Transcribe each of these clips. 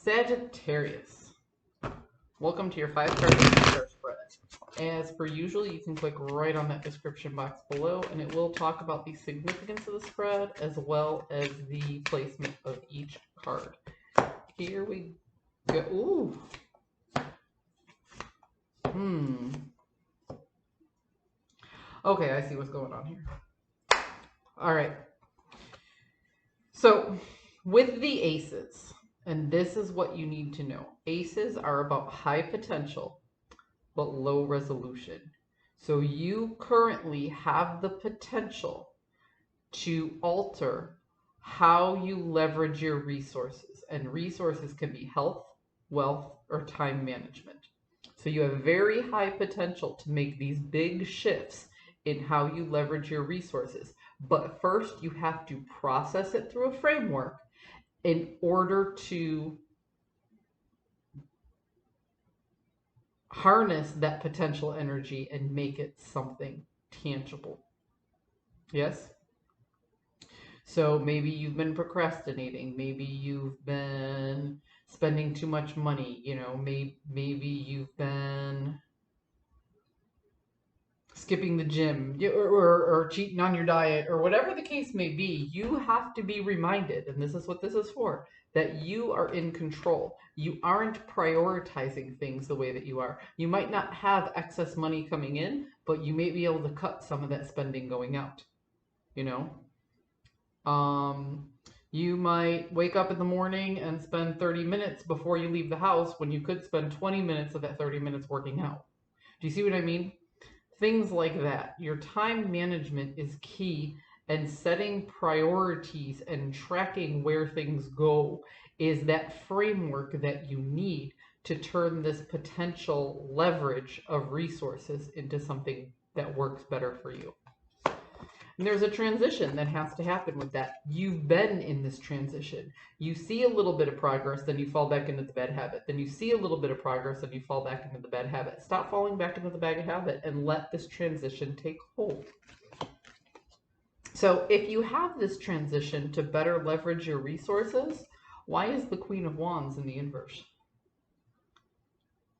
Sagittarius, welcome to your 5-card spread. As per usual, you can click right on that description box below, and it will talk about the significance of the spread as well as the placement of each card. Here we go. Ooh. Okay, I see what's going on here. All right. So, with the aces, and this is what you need to know. Aces are about high potential, but low resolution. So you currently have the potential to alter how you leverage your resources. And resources can be health, wealth, or time management. So you have very high potential to make these big shifts in how you leverage your resources. But first, you have to process it through a framework in order to harness that potential energy and make it something tangible. Yes? So maybe you've been procrastinating. Maybe you've been spending too much money. You know, maybe you've been skipping the gym or cheating on your diet or whatever the case may be. You have to be reminded, and this is what this is for, that you are in control. You aren't prioritizing things the way that you are. You might not have excess money coming in, but you may be able to cut some of that spending going out. You know? You might wake up in the morning and spend 30 minutes before you leave the house when you could spend 20 minutes of that 30 minutes working out. Do you see what I mean? Things like that. Your time management is key, and setting priorities and tracking where things go is that framework that you need to turn this potential leverage of resources into something that works better for you. And there's a transition that has to happen with that. You've been in this transition. You see a little bit of progress, then you fall back into the bad habit. Then you see a little bit of progress, and you fall back into the bad habit. Stop falling back into the bad habit and let this transition take hold. So if you have this transition to better leverage your resources, why is the Queen of Wands in the inverse?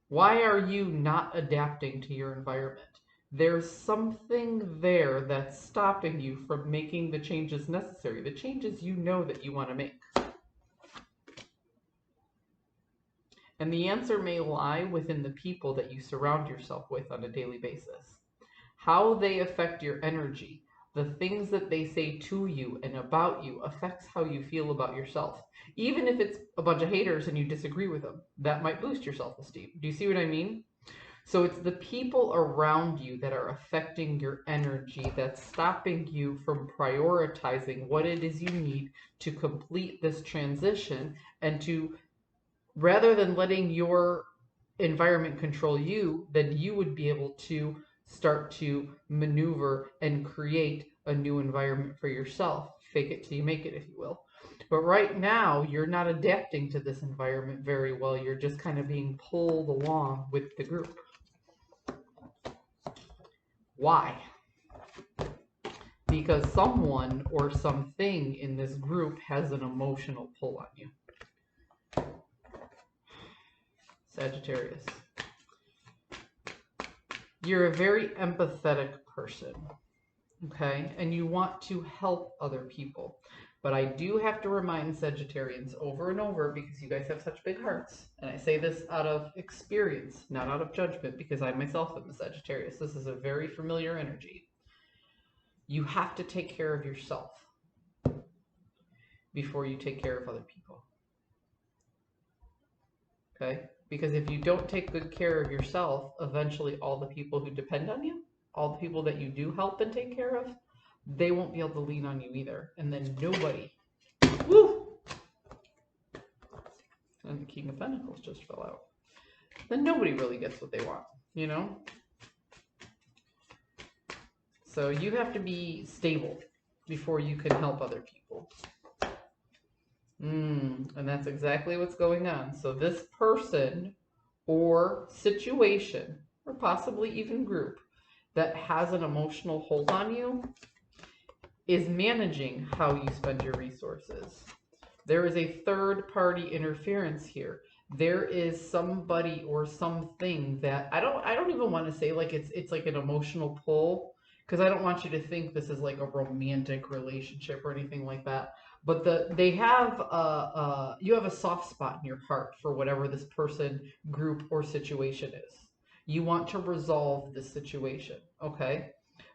Why are you not adapting to your environment? There's something there that's stopping you from making the changes necessary, the changes you know that you want to make. And the answer may lie within the people that you surround yourself with on a daily basis. How they affect your energy, the things that they say to you and about you affects how you feel about yourself. Even if it's a bunch of haters and you disagree with them, that might boost your self-esteem. Do you see what I mean? So it's the people around you that are affecting your energy that's stopping you from prioritizing what it is you need to complete this transition, and to, rather than letting your environment control you, then you would be able to start to maneuver and create a new environment for yourself. Fake it till you make it, if you will. But right now, you're not adapting to this environment very well. You're just kind of being pulled along with the group. Why? Because someone or something in this group has an emotional pull on you. Sagittarius. You're a very empathetic person, okay? And you want to help other people. But I do have to remind Sagittarians over and over, because you guys have such big hearts. And I say this out of experience, not out of judgment, because I myself am a Sagittarius. This is a very familiar energy. You have to take care of yourself before you take care of other people. Okay? Because if you don't take good care of yourself, eventually all the people who depend on you, all the people that you do help and take care of, they won't be able to lean on you either. And then nobody, woo! And the King of Pentacles just fell out. Then nobody really gets what they want, you know? So you have to be stable before you can help other people. And that's exactly what's going on. So this person or situation, or possibly even group, that has an emotional hold on you is managing how you spend your resources. There is a third party interference here. There is somebody or something that I don't even want to say like it's like an emotional pull, because I don't want you to think this is like a romantic relationship or anything like that. But they have you have a soft spot in your heart for whatever this person, group, or situation is. You want to resolve this situation, okay?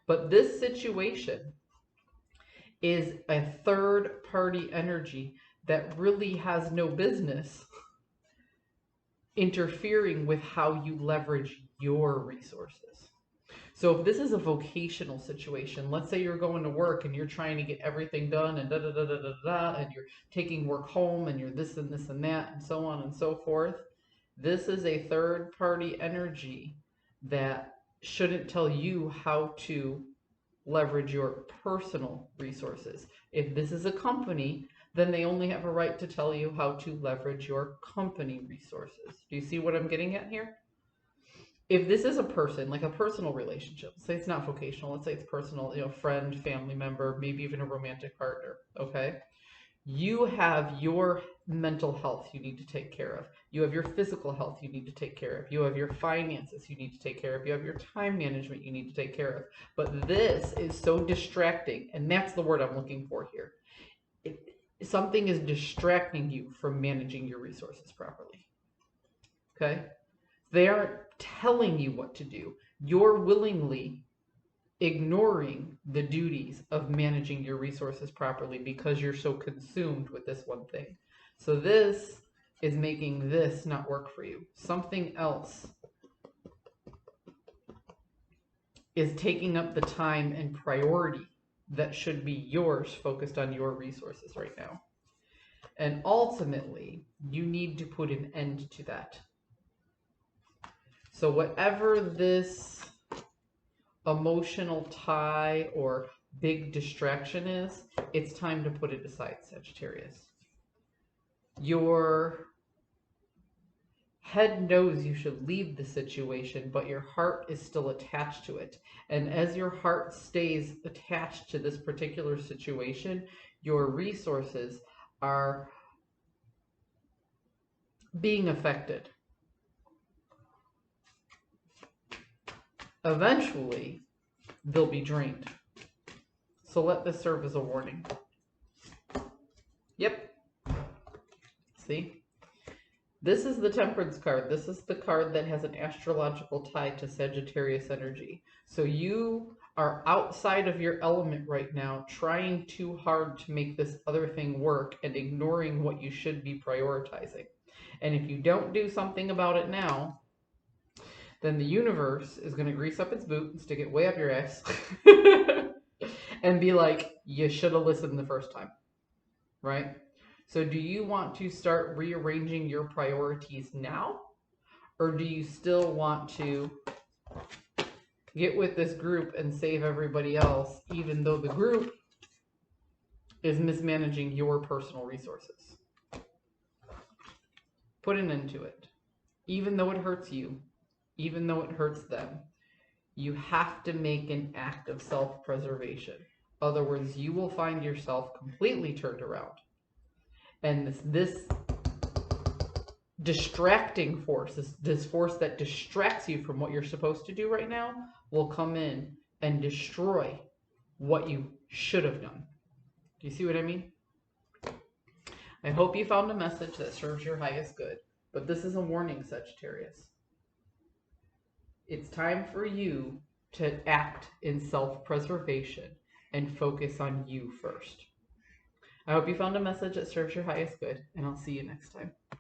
But this situation is a third party energy that really has no business interfering with how you leverage your resources. So if this is a vocational situation, let's say you're going to work and you're trying to get everything done and da da da da da da, and you're taking work home and you're this and this and that and so on and so forth. This is a third party energy that shouldn't tell you how to leverage your personal resources. If this is a company, then they only have a right to tell you how to leverage your company resources. Do you see what I'm getting at here? If this is a person, like a personal relationship, say it's not vocational, let's say it's personal, friend, family member, maybe even a romantic partner, okay? You have your mental health you need to take care of. You have your physical health you need to take care of. You have your finances you need to take care of. You have your time management you need to take care of. But this is so distracting, and that's the word I'm looking for here. Something is distracting you from managing your resources properly. Okay? They aren't telling you what to do. You're willingly ignoring the duties of managing your resources properly because you're so consumed with this one thing. So this is making this not work for you. Something else is taking up the time and priority that should be yours, focused on your resources right now. And ultimately, you need to put an end to that. So whatever this emotional tie or big distraction is, it's time to put it aside, Sagittarius. Your head knows you should leave the situation, but your heart is still attached to it. And as your heart stays attached to this particular situation, your resources are being affected. Eventually, they'll be drained. So let this serve as a warning. Yep. See? This is the Temperance card. This is the card that has an astrological tie to Sagittarius energy. So you are outside of your element right now, trying too hard to make this other thing work and ignoring what you should be prioritizing. And if you don't do something about it now, then the universe is going to grease up its boot and stick it way up your ass and be like, you should have listened the first time, right? So do you want to start rearranging your priorities now? Or do you still want to get with this group and save everybody else, even though the group is mismanaging your personal resources? Put an end to it. Even though it hurts you, even though it hurts them, you have to make an act of self-preservation. Otherwise, you will find yourself completely turned around. And this distracting force, this force that distracts you from what you're supposed to do right now, will come in and destroy what you should have done. Do you see what I mean? I hope you found a message that serves your highest good. But this is a warning, Sagittarius. It's time for you to act in self-preservation and focus on you first. I hope you found a message that serves your highest good, and I'll see you next time.